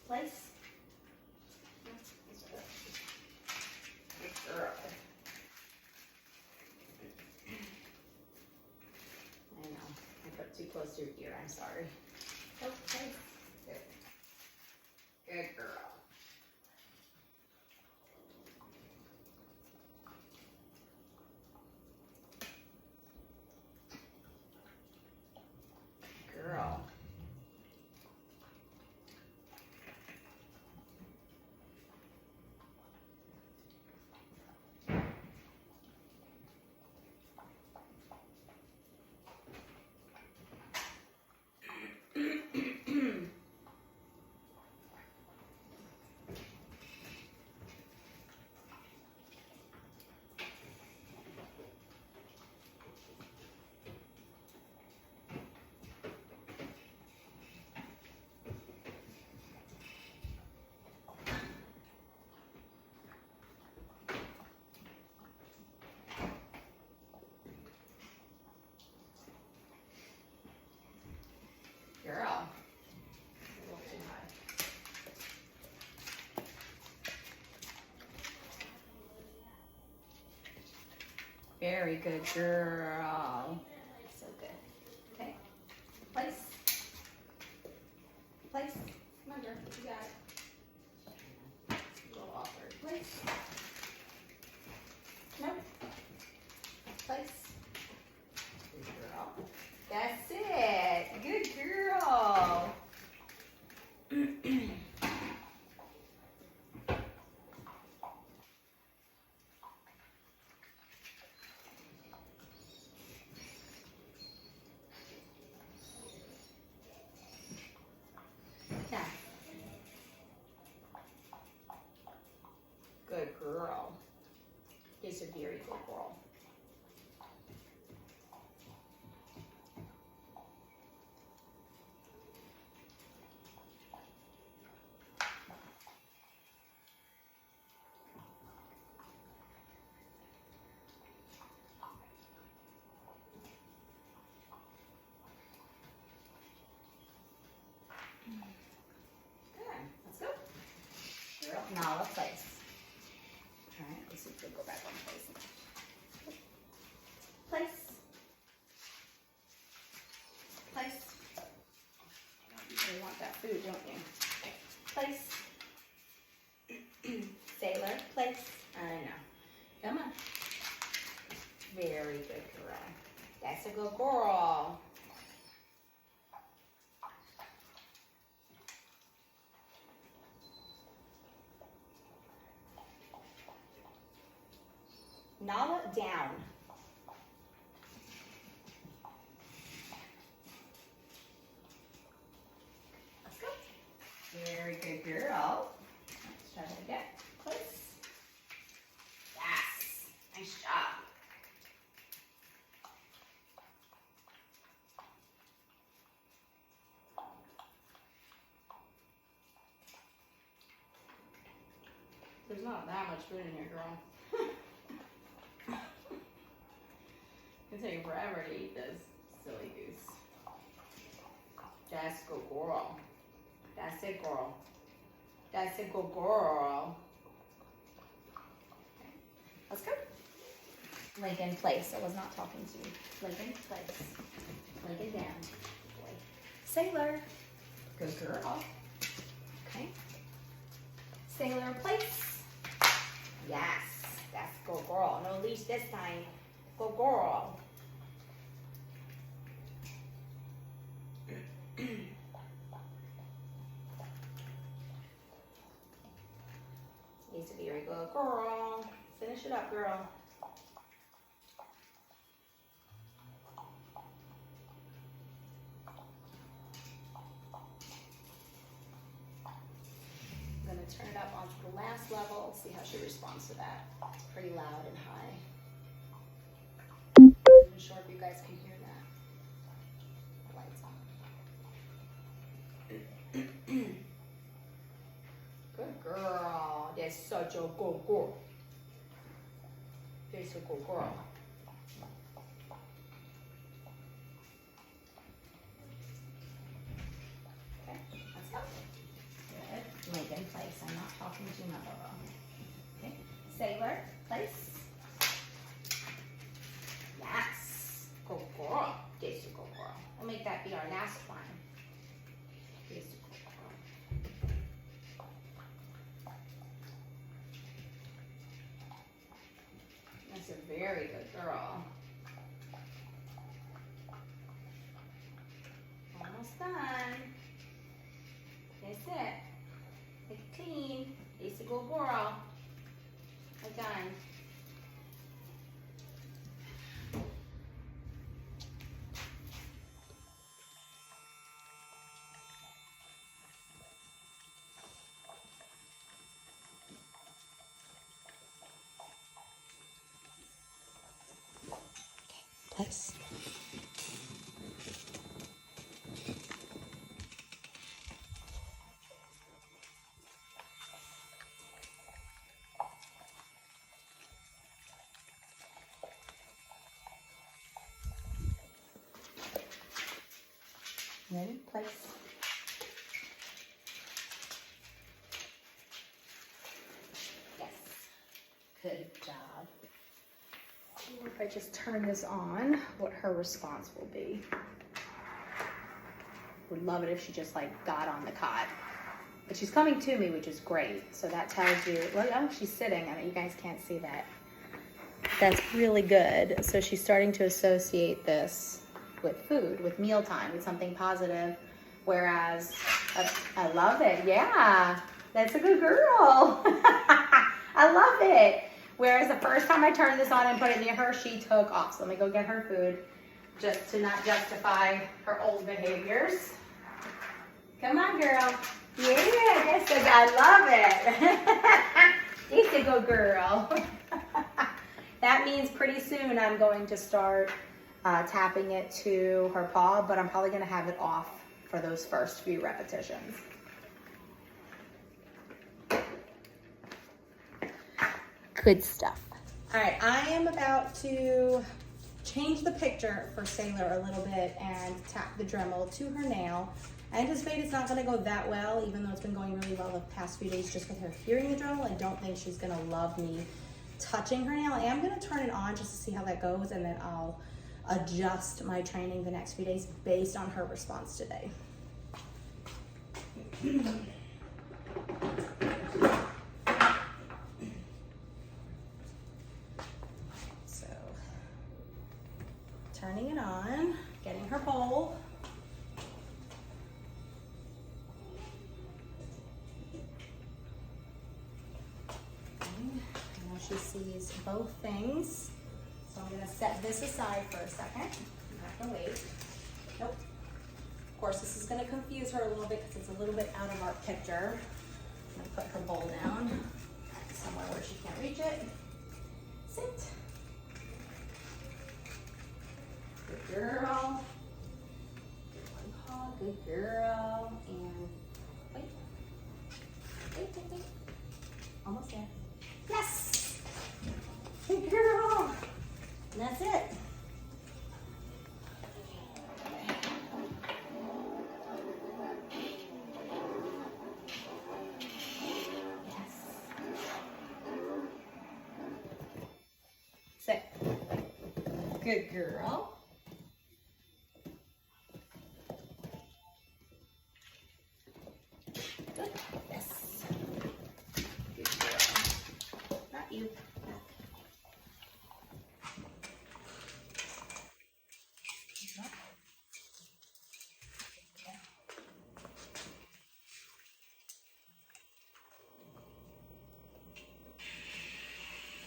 Place. Good girl. I know, I put too close to your ear, I'm sorry. Oh, place. Good. Good girl. Girl. Girl. A little too high. Very good, girl. So good. Okay. Place. Place. Come on, girl. You got it. A little awkward. Place. No. Place. Good girl. That's it. Good girl. Yeah. Good girl. He's a very good girl. Good. Let's go. Girl. Now let's place. All right. Let's see if we go back on place. Place. Place. You really want that food, don't you? Place. Sailor. Place. I know. Come on. Very good girl. That's a good girl. Now down. Let's go. Very good girl. Let's try that again. Place. Yes. Nice job. There's not that much food in here, girl. It'll take you forever to eat this, silly goose. That's a good girl. That's it, girl. That's a good girl. Okay. Let's go. Lincoln place. I was not talking to you. Lincoln place. Lincoln down. Sailor. Good girl. Okay. Sailor place. Yes. That's good girl. No leash this time. Good girl. Needs to be very good girl. Finish it up, girl. I'm going to turn it up onto the last level. See how she responds to that. It's pretty loud and high. I'm not sure if you guys can hear that. The lights on. Good girl. That's such a good girl. That's a good girl. Okay, let's go. Good. Lincoln, place. I'm not talking to my little. Okay. Sailor, place. Yes. Go girl. Yes, go girl. We'll make that be our last one. Yes, go girl. That's a very good girl. Almost done. That's it. Make it clean. It's a good girl. We're done. Place. Ready? Place. Yes. Good job. If I just turn this on, what her response will be. Would love it if she just like got on the cot. But she's coming to me, which is great. So that tells you, well, oh, she's sitting. I mean, you guys can't see that. That's really good. So she's starting to associate this with food, with mealtime, with something positive. Whereas, I love it. Yeah, that's a good girl. I love it. Whereas the first time I turned this on and put it near her, she took off. So let me go get her food just to not justify her old behaviors. Come on, girl. Yeah, that's good. I love it. She's a good girl. That means pretty soon I'm going to start tapping it to her paw, but I'm probably going to have it off for those first few repetitions. Good stuff. All right, I am about to change the picture for Sailor a little bit and tap the Dremel to her nail. I anticipate it's not going to go that well, even though it's been going really well the past few days just with her hearing the Dremel. I don't think she's going to love me touching her nail. I am going to turn it on just to see how that goes, and then I'll adjust my training the next few days based on her response today. So, turning it on, getting her bowl. Now she sees both things. So I'm gonna set this aside for a second. You have to wait. Nope. Of course, this is gonna confuse her a little bit because it's a little bit out of our picture. I'm gonna put her bowl down somewhere where she can't reach it. Sit. Good girl. Good one paw, good girl. And wait. Wait. Almost there. Yes! Good girl. And that's it. Yes. Sit. Good girl. Good. Yes. Good girl. Not you.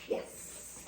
Yes.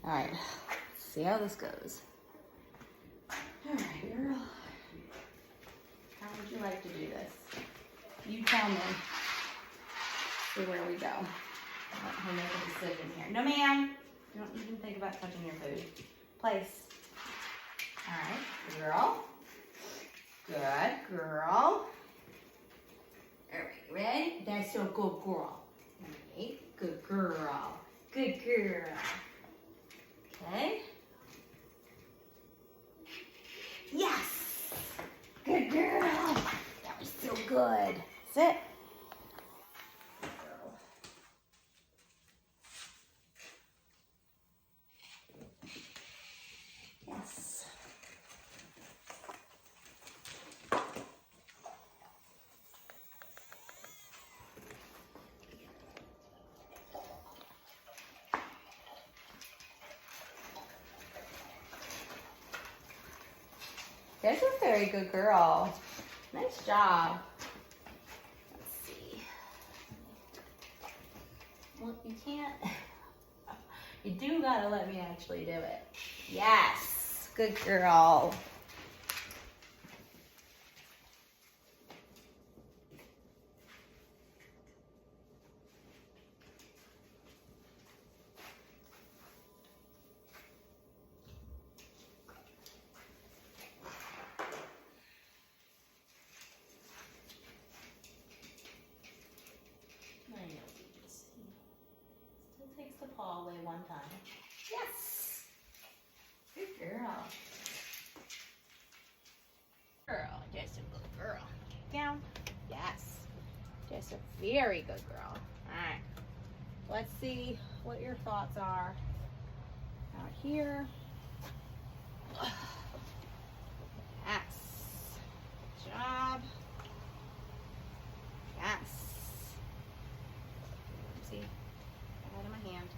All right, let's see how this goes. All right, girl. How would you like to do this? You tell me. See where we go. Let her make a decision here. No, ma'am. Don't even think about touching your food. Place. All right, girl. Good girl. All right, ready? That's a good girl. All right, good girl. Good girl. Okay. Yes. Good girl. That was so good. Sit. Yes. That's a very good girl. Nice job. Let's see. Well, you can't. You do gotta let me actually do it. Yes. Good girl. Still takes the paw away one time. Yes. Good girl. Girl, just a good girl. Down. Yes. Just a very good girl. All right. Let's see what your thoughts are out here. Yes. Good job. Yes. See, I had it in my hand.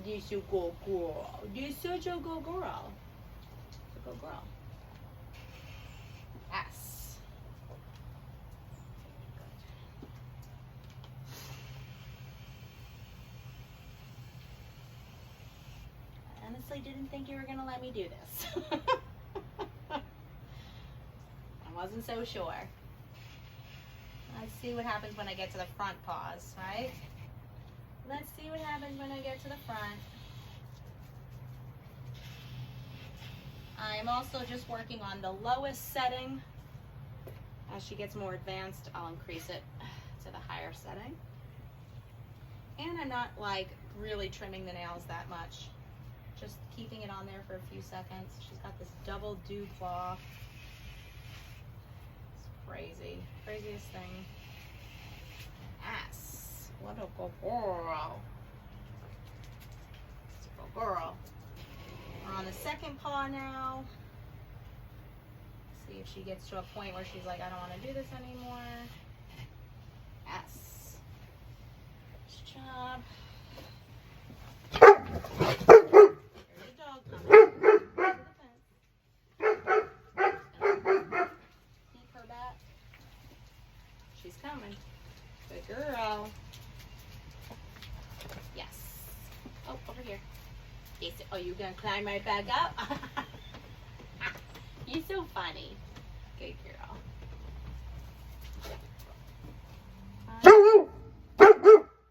You're so good girl. You're such a good girl. A good girl. Yes. I honestly didn't think you were going to let me do this. I wasn't so sure. Let's see what happens when I get to the front paws, right? Let's see what happens when I get to the front. I'm also just working on the lowest setting. As she gets more advanced, I'll increase it to the higher setting. And I'm not like really trimming the nails that much. Just keeping it on there for a few seconds. She's got this double dew claw. It's crazy. Craziest thing. Yes. What a good girl. It's a good girl. We're on the second paw now. See if she gets to a point where she's like, I don't want to do this anymore. Yes. Good job. There's a dog coming. Keep her back. She's coming. Good girl. Yes. Oh, over here. Yes. Oh, you gonna climb right back up? You're so funny. Good girl.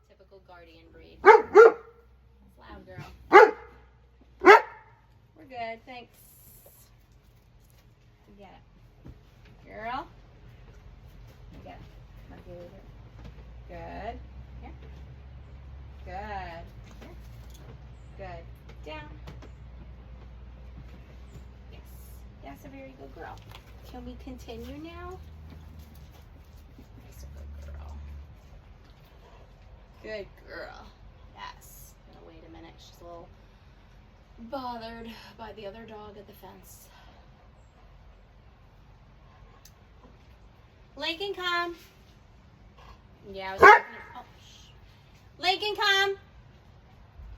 Typical guardian breed. That's loud, girl. We're good, thanks. You get it. Girl. You get it. Come on, good. Here. Good. Here. Good. Down. Yes. That's a very good girl. Can we continue now? That's a good girl. Good girl. Yes. Now wait a minute. She's a little bothered by the other dog at the fence. Lincoln, come. Yeah, I was talking. Oh, shh. Lincoln, come.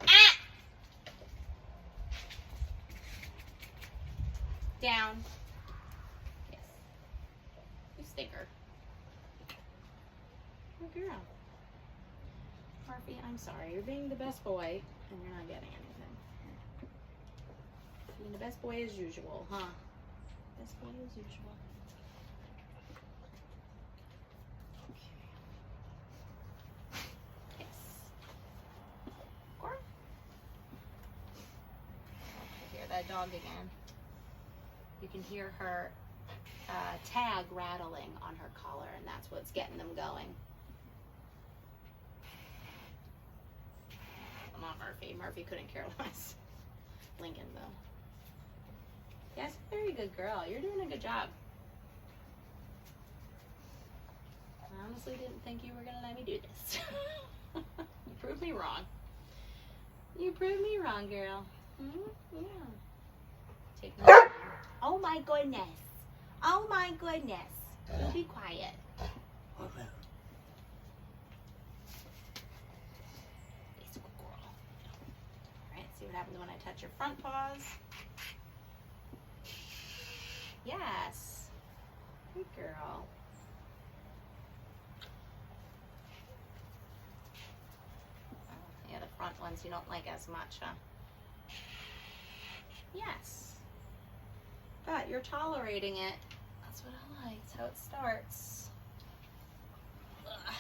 Ah! Down. Yes. You stinker. Good girl. Harvey, I'm sorry. You're being the best boy, and you're not getting anything. Being the best boy as usual, huh? Best boy as usual. Okay. Yes. Or hear that dog again. You can hear her tag rattling on her collar, and that's what's getting them going. Well, not Murphy. Murphy couldn't care less. Lincoln, though. Yes, very good girl. You're doing a good job. I honestly didn't think you were going to let me do this. You proved me wrong. You proved me wrong, girl. Yeah. Take my time. Oh, my goodness. Oh, my goodness. You be quiet. See what happens when I touch your front paws. Yes. Good girl. Oh, yeah, the front ones you don't like as much, huh? Yes. But you're tolerating it. That's what I like. That's how it starts. Ugh.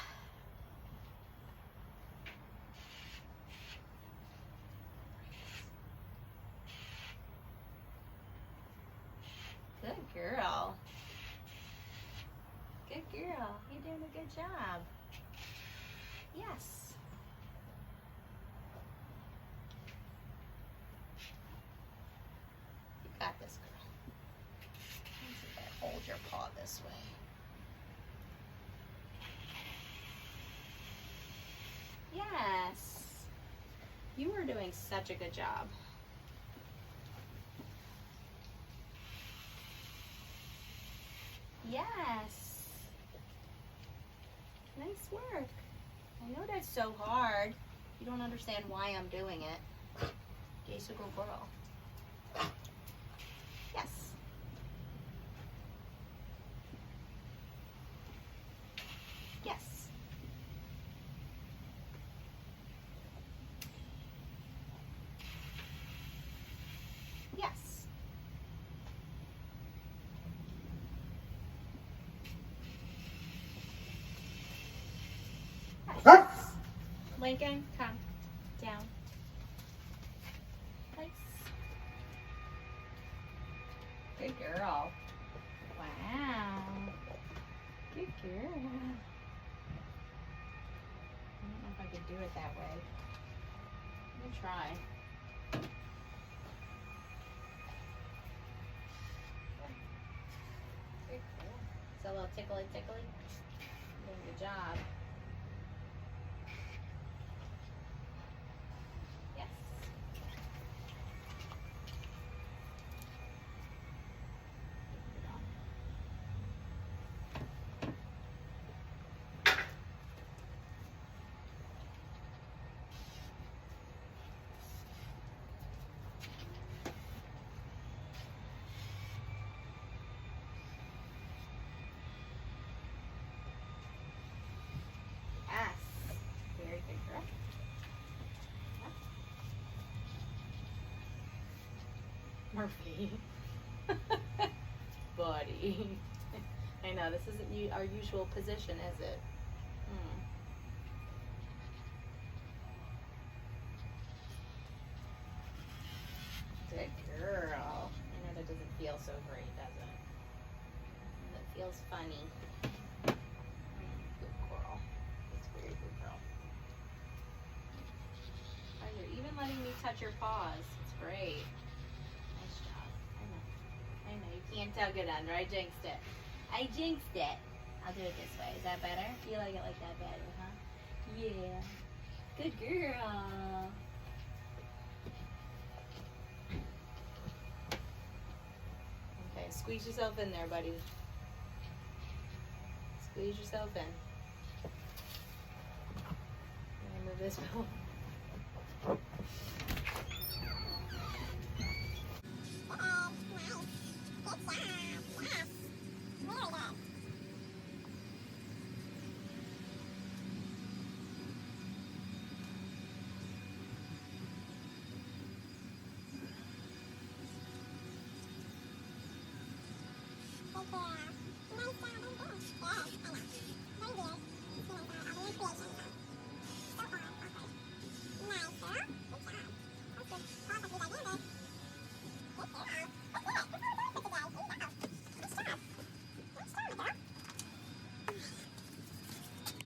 Good girl. Good girl. You're doing a good job. Yes. You got this, girl. Let's see if I hold your paw this way. Yes. You are doing such a good job. Yes. Nice work. I know that's so hard. You don't understand why I'm doing it. Yes, a good girl. Yes. Yes. Yes. Yes. Lincoln, come down. Nice. Good girl. Wow. Good girl. I don't know if I could do it that way. Let me try. Good girl. It's a little tickly tickly. Doing a good job. Yes. Yes. Very good girl. Yep. Murphy. Buddy. I know, this isn't our usual position, is it? Good girl. I know that doesn't feel so great, does it? That feels funny. Good girl. That's a very good girl. Oh, you're even letting me touch your paws. It's great. Nice job. I know you can't tug it under. I jinxed it. I jinxed it. I'll do it this way. Is that better? You like it like that better, huh? Yeah. Good girl. Okay, squeeze yourself in there, buddy. Squeeze yourself in. I'm gonna move this pillow. Nice job, very good. Yes, I know. Very good. It's nice, all the creation.